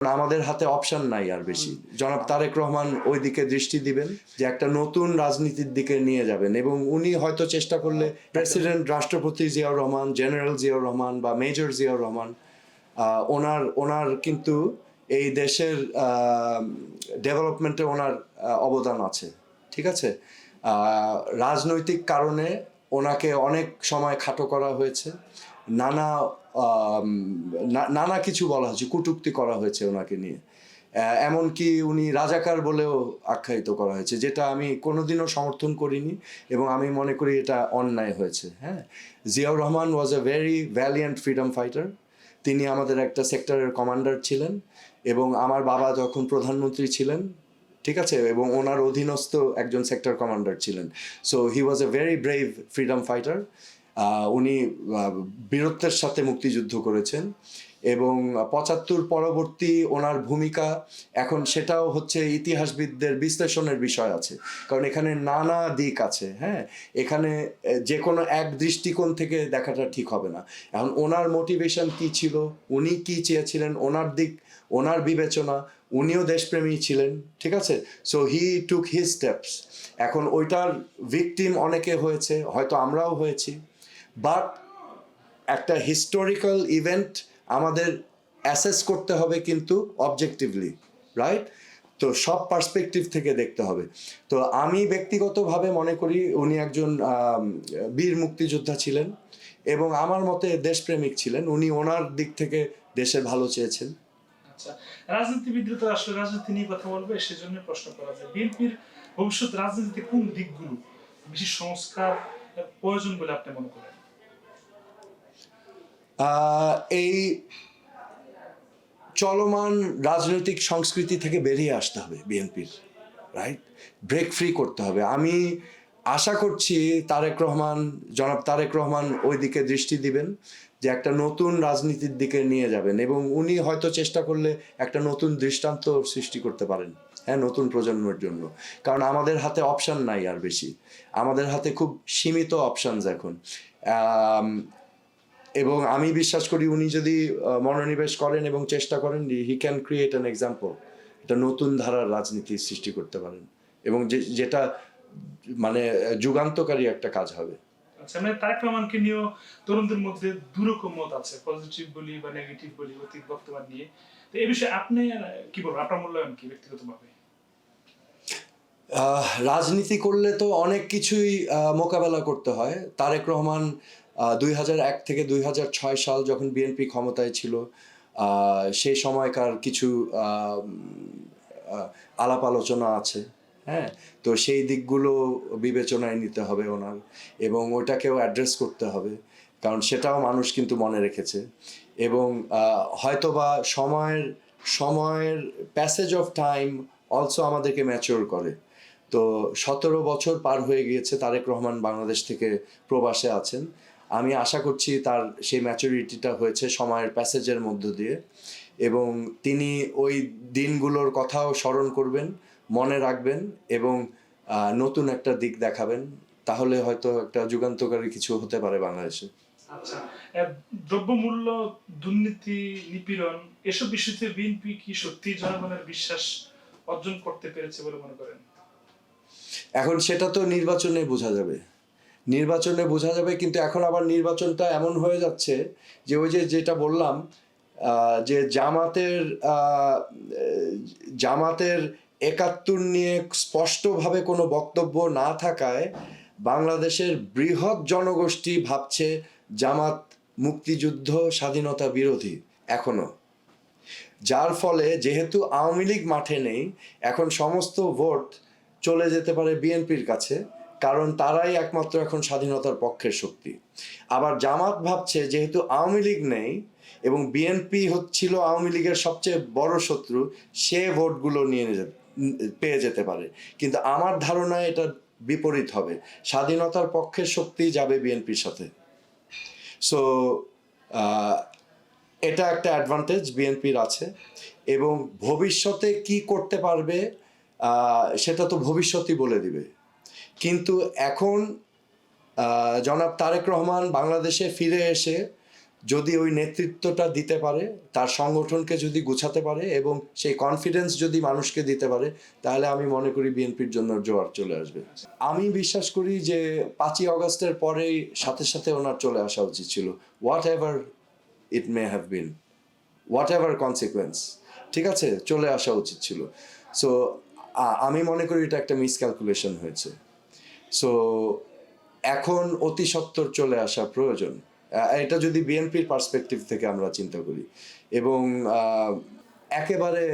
আমাদের হাতে অপশন নাই আর বেশি। জনাব তারেক রহমান ওই দিকে দৃষ্টি দিবেন যে একটা নতুন রাজনীতির দিকে নিয়ে যাবেন, এবং উনি হয়তো চেষ্টা করলে প্রেসিডেন্ট, রাষ্ট্রপতি জিয়াউর রহমান, জেনারেল জিয়াউর রহমান বা মেজর জিয়াউর রহমান, ওনার ওনার কিন্তু এই দেশের ডেভেলপমেন্টে ওনার অবদান আছে, ঠিক আছে। রাজনৈতিক কারণে ওনাকে অনেক সময় খাটো করা হয়েছে, নানা নানা কিছু বলা হয়েছে, কটূক্তি করা হয়েছে ওনাকে নিয়ে, এমনকি উনি রাজাকার বলেও আখ্যায়িত করা হয়েছে, যেটা আমি কোনোদিনও সমর্থন করিনি এবং আমি মনে করি এটা অন্যায় হয়েছে। হ্যাঁ, Ziaur Rahman was a very valiant freedom fighter. তিনি আমাদের একটা সেক্টরের কমান্ডার ছিলেন এবং আমার বাবা যখন প্রধানমন্ত্রী ছিলেন, ঠিক আছে, এবং ওনার অধীনস্থ একজন সেক্টর কমান্ডার ছিলেন। So he was a very brave freedom fighter. উনি বীরত্বের সাথে মুক্তিযুদ্ধ করেছেন এবং ৭৫ পরবর্তী ওনার ভূমিকা এখন সেটাও হচ্ছে ইতিহাসবিদদের বিশ্লেষণের বিষয় আছে, কারণ এখানে নানা দিক আছে। হ্যাঁ, এখানে যে কোনো এক দৃষ্টিকোণ থেকে দেখাটা ঠিক হবে না। এখন ওনার মোটিভেশন কী ছিল, উনি কী চেয়েছিলেন, ওনার দিক, ওনার বিবেচনা, উনিও দেশপ্রেমী ছিলেন, ঠিক আছে। So he took his steps. এখন ওইটার ভিকটিম অনেকে হয়েছে, হয়তো আমরাও হয়েছি, বাট একটা হিস্টোরিক্যাল ইভেন্ট আমাদের অ্যাসেস করতে হবে কিন্তু অবজেক্টিভলি, রাইট? তো সব পার্সপেক্টিভ থেকে দেখতে হবে। তো আমি ব্যক্তিগতভাবে মনে করি উনি একজন বীর মুক্তিযোদ্ধা ছিলেন এবং আমার মতে দেশপ্রেমিক ছিলেন। উনি ওনার দিক থেকে দেশের ভালো চেয়েছেন। আচ্ছা, রাজনীতিবিদরা তো আসলে রাজনীতি নিয়ে কথা বলবে, সেজন্য প্রশ্ন করা যায় বিএনপির ভবিষ্যৎ রাজনীতিতে কোন দিকগুলো বেশি সংস্কার প্রয়োজন বলে আপনি মনে করেন? এই চলমান রাজনৈতিক সংস্কৃতি থেকে বেরিয়ে আসতে হবে বিএনপির, রাইট? ব্রেক ফ্রি করতে হবে। আমি আশা করছি জনাব তারেক রহমান ওই দিকে দৃষ্টি দিবেন যে একটা নতুন রাজনীতির দিকে নিয়ে যাবেন, এবং উনি হয়তো চেষ্টা করলে একটা নতুন দৃষ্টান্ত সৃষ্টি করতে পারেন, হ্যাঁ, নতুন প্রজন্মের জন্য। কারণ আমাদের হাতে অপশান নাই আর বেশি, আমাদের হাতে খুব সীমিত অপশানস এখন। এবং আমি বিশ্বাস করি উনি যদি মনোনিবেশ করেন এবং চেষ্টা করেন, he can create an example, একটা নতুন ধারার রাজনীতি সৃষ্টি করতে পারেন, এবং যেটা মানে যুগান্তকারী একটা কাজ হবে। আচ্ছা, মানে তারেক রহমানকে নিয়েও তরুণদের মধ্যে দুরকম মত আছে, পজিটিভ বলি বা নেগেটিভ বলি অতীত বর্তমান নিয়ে। তো এই বিষয়ে আপনি কি বলবেন, আপনার মূল্যায়ন কি ব্যক্তিগতভাবে? রাজনীতি করলে তো অনেক কিছুই মোকাবেলা করতে হয়। তারেক রহমান ২০০১ থেকে ২০০৬ সাল যখন বিএনপি ক্ষমতায় ছিল, সেই সময়কার কিছু আলাপ আলোচনা আছে, হ্যাঁ। তো সেই দিকগুলো বিবেচনায় নিতে হবে ওনার, এবং ওটাকেও অ্যাড্রেস করতে হবে, কারণ সেটাও মানুষ কিন্তু মনে রেখেছে। এবং হয়তোবা সময়ের সময়ের প্যাসেজ অফ টাইম অলসো আমাদেরকে ম্যাচিওর করে। তো ১৭ বছর পার হয়ে গিয়েছে তারেক রহমান বাংলাদেশ থেকে প্রবাসে আছেন। আমি আশা করছি তার সেই ম্যাচুরিটিটা হয়েছে সময়ের প্যাসেজের মধ্য দিয়ে, এবং তিনি ওই দিনগুলোর কথাও স্মরণ করবেন, মনে রাখবেন এবং নতুন একটা দিক দেখাবেন। তাহলে হয়তো একটা যুগান্তকারী কিছু হতে পারে বাংলাদেশে। আচ্ছা, দ্রব্যমূল্য, দুর্নীতি, নিপীড়ন এসব বিষয়তে বিএনপি কি সত্যি জনগণের বিশ্বাস অর্জন করতে পেরেছে বলে মনে করেন? এখন সেটা তো নির্বাচনে বোঝা যাবে, নির্বাচনে বোঝা যাবে। কিন্তু এখন আবার নির্বাচনটা এমন হয়ে যাচ্ছে যে ওই যে যেটা বললাম, যে জামাতের ৭১ নিয়ে স্পষ্টভাবে কোনো বক্তব্য না থাকায় বাংলাদেশের বৃহৎ জনগোষ্ঠী ভাবছে জামাত মুক্তিযুদ্ধ, স্বাধীনতা বিরোধী এখনো। যার ফলে যেহেতু আওয়ামী লীগ মাঠে নেই, এখন সমস্ত ভোট চলে যেতে পারে বিএনপির কাছে, কারণ তারাই একমাত্র এখন স্বাধীনতার পক্ষের শক্তি। আবার জামাত ভাবছে যেহেতু আওয়ামী লীগ নেই এবং বিএনপি হচ্ছিল আওয়ামী লীগের সবচেয়ে বড় শত্রু, সে ভোটগুলো পেয়ে যেতে পারে। কিন্তু আমার ধারণায় এটা বিপরীত হবে, স্বাধীনতার পক্ষের শক্তি যাবে বিএনপির সাথে। সো এটা একটা অ্যাডভান্টেজ বিএনপির আছে, এবং ভবিষ্যতে কি করতে পারবে সেটা তো ভবিষ্যতই বলে দিবে। কিন্তু এখন জনাব তারেক রহমান বাংলাদেশে ফিরে এসে যদি ওই নেতৃত্বটা দিতে পারে, তার সংগঠনকে যদি গুছাতে পারে এবং সেই কনফিডেন্স যদি মানুষকে দিতে পারে, তাহলে আমি মনে করি বিএনপির জন্য জোয়ার চলে আসবে। আমি বিশ্বাস করি যে 5ই অগস্টের পরেই সাথে সাথে ওনার চলে আসা উচিত ছিল, what ever it may have been, what ever consequence, ঠিক আছে, চলে আসা উচিত ছিল। সো আমি মনে করি এটা একটা মিসক্যালকুলেশন হয়েছে। সো এখন অতি সত্বর চলে আসা প্রয়োজন, এটা যদি বিএনপির পার্সপেক্টিভ থেকে আমরা চিন্তা করি, এবং একেবারে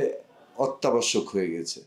অত্যাবশ্যক হয়ে গেছে।